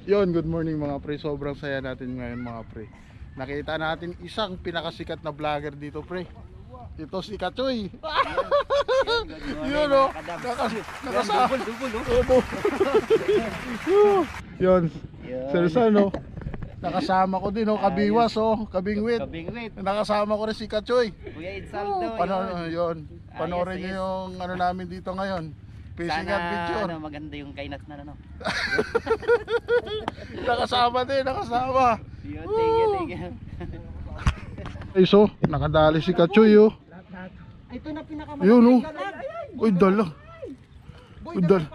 Yon, good morning mga pre. Sobrang saya natin ngayon mga pre. Nakita natin isang pinakasikat na vlogger dito pre. Ito si Kachoy. Yun o. Yun. Seryoso no. Nakasama ko din o. Kabiwas o. Kabingwit. Nakasama ko rin si Kachoy. Kuya Itsaldo. Yun. Panoorin nyo yung ano namin dito ngayon. Fishing adventure. Sana maganda yung kainat na ano. Nakasama din, nakasama. Thank you. Ay so, nakadali si Kachoy oh. Ito na pinakamalaki. Yun oh. Uy, dala. Uy, dala.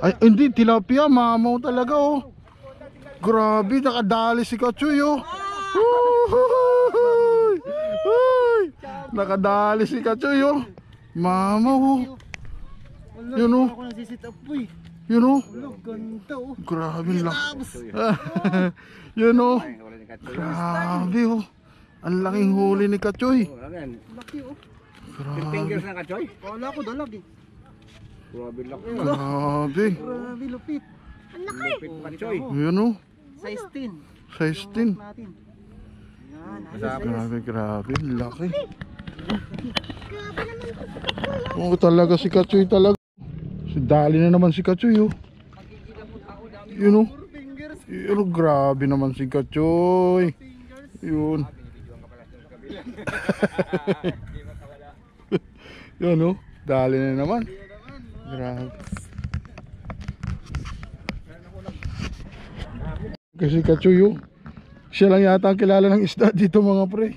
Ay, hindi, tilapia, mamaw talaga oh. Grabe, nakadali si Kachoy oh. Uy, nakadali si Kachoy oh. Mamaw oh. Yun o. Yun o. Grabe lang. Yun o. Grabe o. Ang laking huli ni Kachoy. Laki oh. Fingers na Kachoy? Wala ko dalag eh. Grabe laki. Grabe. Grabe lupit. Ang laki. Lupit Kachoy. Yun o. Size 10. Size 10. Natin. Grabe, grabe. Laki. Oo talaga si Kachoy talaga. Dali na naman si Kachoy oh. Yun oh. Yun oh, grabe naman si Kachoy. Yun. Yun oh, dali na naman. Grabe. Kasi Kachoy oh. Siya lang yata ang kilala ng isda dito mga pre.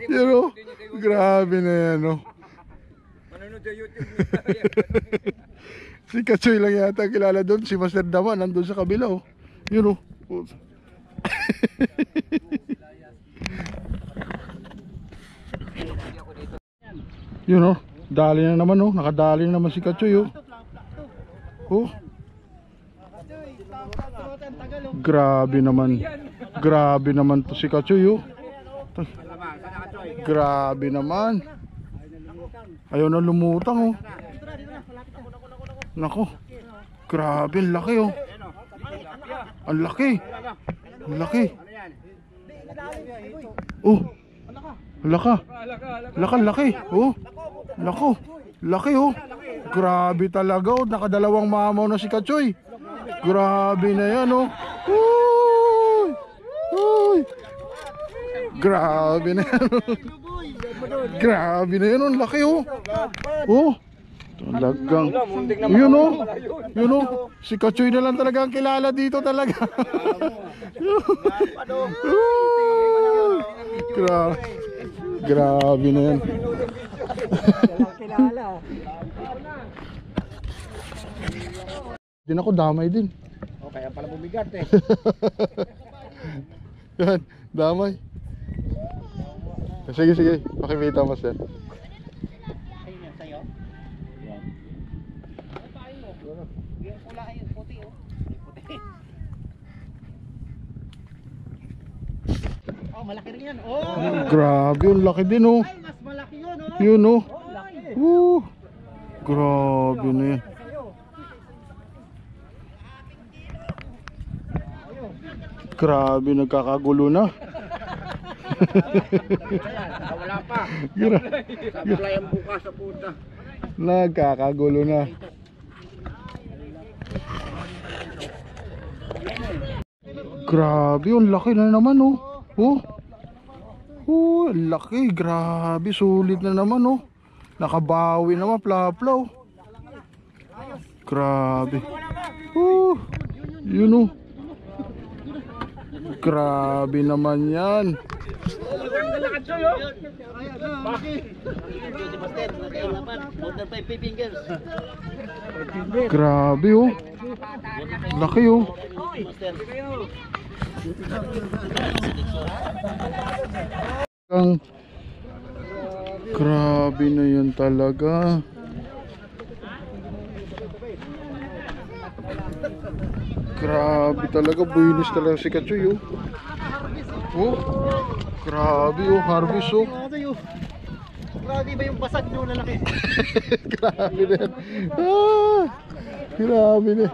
Yun oh. Grabe na yan oh. Si Kachoy lang yata kilala doon. Si Master Dama nandun sa kabila oh. Yun oh. Yun oh. Dali na naman oh. Nakadali na naman si Kachoy oh. Oh. Grabe naman. Grabe naman to si Kachoy oh. Grabe naman. Ayaw na lumutang oh. Nako. Grabe, ang laki oh. Ang laki. Ang laki. Oh. Laka. Laki. Oh. Lako. Laki oh. Grabe talaga oh. Nakadalawang mamaw na si Kachoy. Grabe na yan oh. Uy. Uy. Grabe na yan oh. Grabe na yan, ang laki oh. Oh, talagang. Yun oh. Yun oh. Si Kachoy na lang talaga ang kilala dito talaga. Grabe na yan. Din ako damay din. O kaya pala bumigat eh. Yan, damay. Sige, pakimita mo sir. Ayun yan sa'yo. Yan. Papain mo. Yung pula ayun, puti oh. Puti. Oh, malaki rin yan. Oh! Grabe, ang laki din oh. Ay, mas malaki yun oh. Yun oh. Laki. Grabe na yan. Grabe, nagkakagulo na. Wala pa. Sablay ang bukas sa puta. Nagkakagulo na. Grabe, ang laki na naman oh. Oh. Oh, laki, grabe, sulit na naman oh. Nakabawi naman, plaplaw. Grabe. Oh. Yun oh. Grabe naman yan. Grabe oh. Laki oh. Grabe na yan talaga. Grabe talaga, buinis talaga si Kachoy oh. Oh, grabe oh, harvest oh. Grabe ba yung basag nyo lalaki? Grabe na yan. Ah, Grabe na.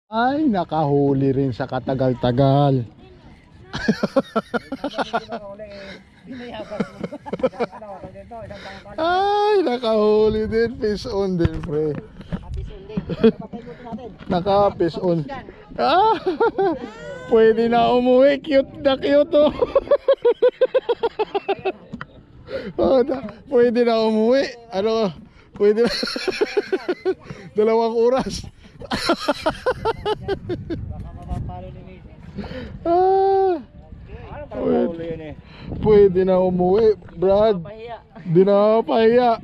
Ay, nakahuli rin sa katagal-tagal. Ay, nakahuli din. Fish on din, pre. Naka-fish on. Ah, pwede na umuwi. Cute na cute, oh. Oh, pwede na umuwi. Ano, pwede na. 2 oras. Ah, pwede na umuwi, Brad. Di na pahiya.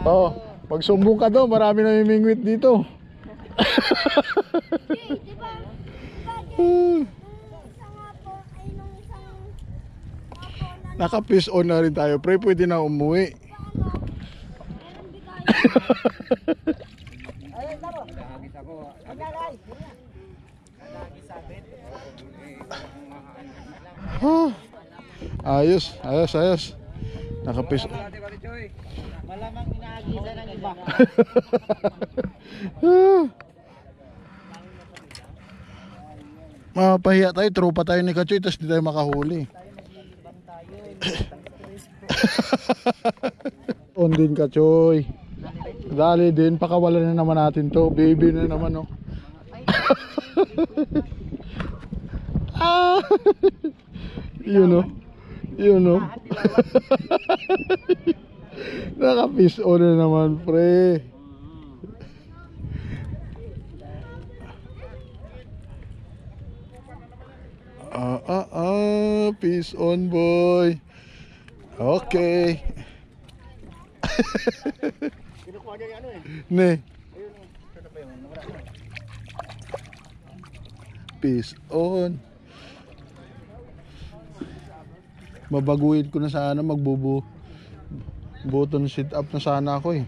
Oh, pag sumbong ka doon, marami na mimingwit dito. Naka-fish on na rin tayo, pre. Pwede na umuwi. Ayos, ayos, ayos. Naka-fish. Malamang inaagisa ng iba. Mapahiya tayo, tropa tayo ni Kachoy, tapos di tayo makahuli. On din, Kachoy. Dali din, pakawalan na naman natin to. Baby na naman, oh. Ah! Yun, oh. Yun, oh. Naka-fish on na naman, pre. Fish on, boy. Okay. Kinukuha niya yung ano eh. Ne. Fish on. Babaguhin ko na sana, button sit up na sana ako eh.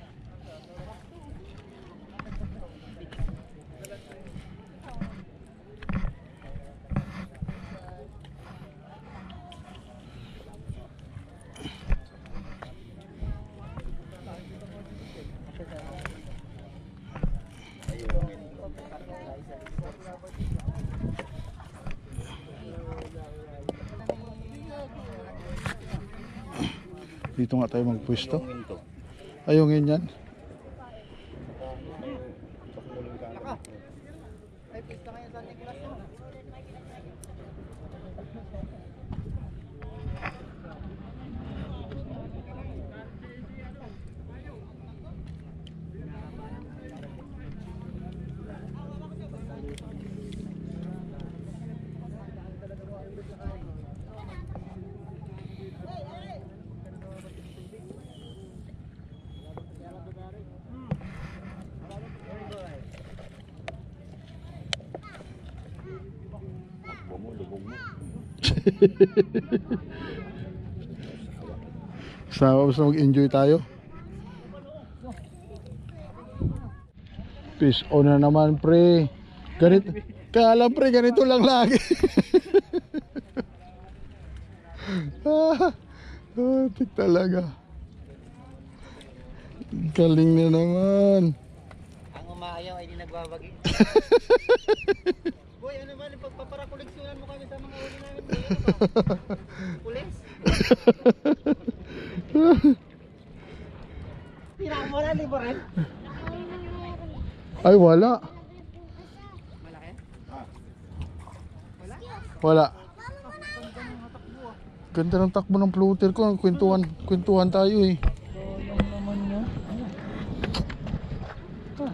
Dito nga tayo magpwesto. Ayungin yan. Sama basta mag-enjoy tayo. Fish on na naman, pre. Ganito, kaya pre, ganito lang lagi. Tik talaga. Galing na naman. Ang umaayaw ay di nagbabagi. Boy, ano ba? Pagpaparakoleksyonan mo kami sa mga huli namin. Boy, ano ba? Pulis? Pinamura, di ba rin? Ay, wala. Malaki? Wala. Ganda ng takbo ng floater ko. Kwentuhan tayo eh. Yung naman niya.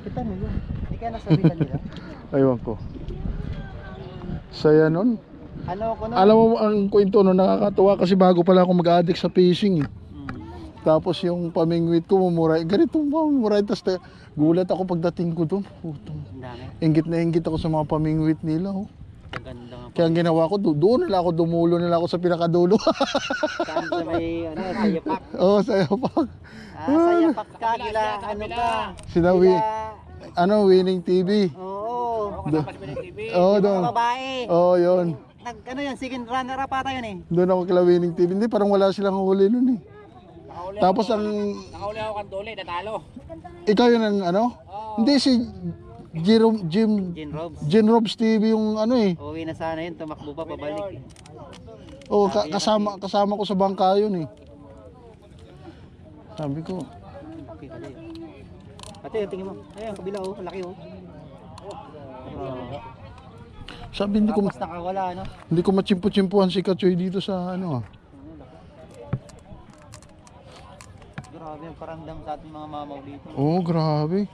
Kita mo yun. Hindi kaya nasabitan nila. Aywan ko. Saya nun. Ano ko na? Alam mo ang kwento nun, nakakatuwa kasi bago pala ako mag-addict sa fishing eh. Tapos yung pamingwit ko mumuray. Ganito mumuray. Tapos gulat ako pagdating ko doon. Ang dami. Ingit na ingit ako sa mga pamingwit nila. Oh. Ang ganda nga. Kaya ang ginawa ko, doon nila ako, dumulo nila ako sa pinakadulo. Saan sa may, ano, sa yapak? Oo, sa yapak. Sa yapak ka, kila, ano ka? Sinawi, Winning TV. Oo. Oo, doon. Mga babae. Oo, yun. Ano yan, second runner up ata yun eh. Doon ako kila Winning TV. Hindi, parang wala silang huli nun eh. Tapos ang Nakauli ako kanduli, natalo. ikaw yun ang ano? Hindi si Gin Robs. Gin Robs TV yung ano eh. Uwi na sana yun, tumakbo pa pabalik. Oh, kasama ko sa bangka yun eh. Sabi ko, Okay, kali. Ate, tingin mo. Ayun, kabila oh, laki oh. sabi Tapos nakawala, ano? hindi ko machimpo-chimpuhan si Kachoy dito sa ano ah. Grabe, ang parandam sa ating mga mamaw dito. Oh, grabe.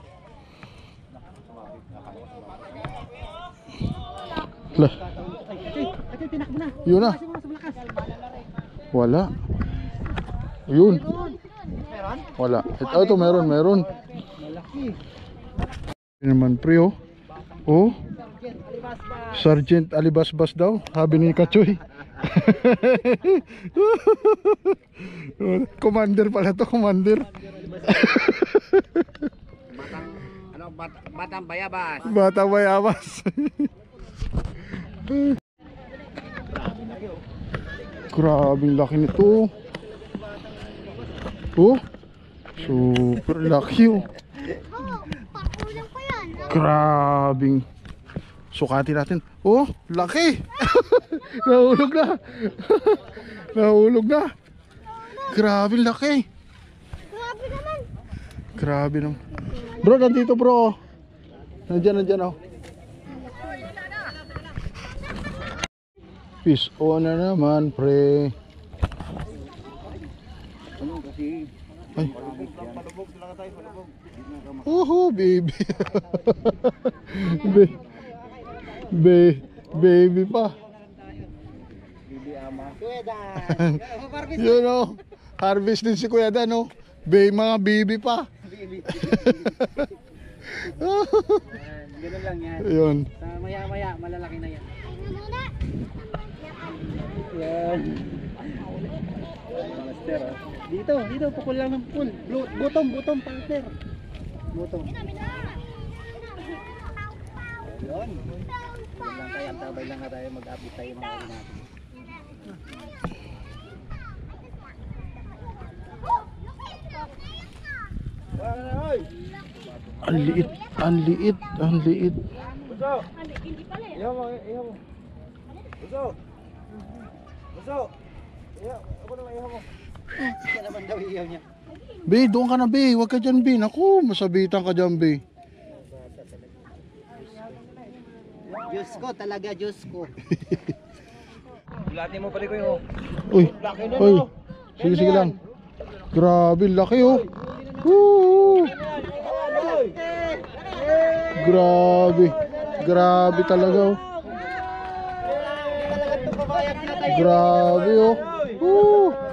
Lah, Ate, tinakbo na. yun na. Kasi mo sa malakas. Wala. Ayun. Meron? Wala. Ito meron. Malaki. Yun naman pre oh. Oh. Sergeant Alibasbas daw. Sabi ni Kachoy. Commander pala to, commander. Batang bayabas. Bata bayabas. Grabing laki nito. Oh. Super laki oh. Pakulang pa yan. Grabing. Sukatin natin. Oh, laki. Nahulog na. Nahulog na. Grabing laki. Grabe naman. Grabe naman. Bro, nandito bro. Nandiyan oh. Fish on na naman, pre. Ano kasi? Ay. Palubog sila tayo, palubog. Baby. Baby pa. Bibi ama. Kuya Dan. Yun oh. Harvest din si Kuya Dan oh. Mga baby pa. Ganun lang yan. Yun. Sa maya-maya, malalaki na yan. Ano muna? Yan. Master ah. Dito, pukul lang ng pukul. Butong, partner. Butong. Yun. Lang tayo, tabay lang na tayo, mag-update tayo mga kami natin. Ang liit. Kaya naman daw iyaw niya. Be, doon ka na be. Huwag ka dyan be. Naku, masabitan ka dyan be. Diyos ko, talaga Diyos ko. Bulati mo pala ko yun. Uy. Sige lang. Grabe, laki oh. Woo! Grabe talaga oh. Grabe oh. Woo!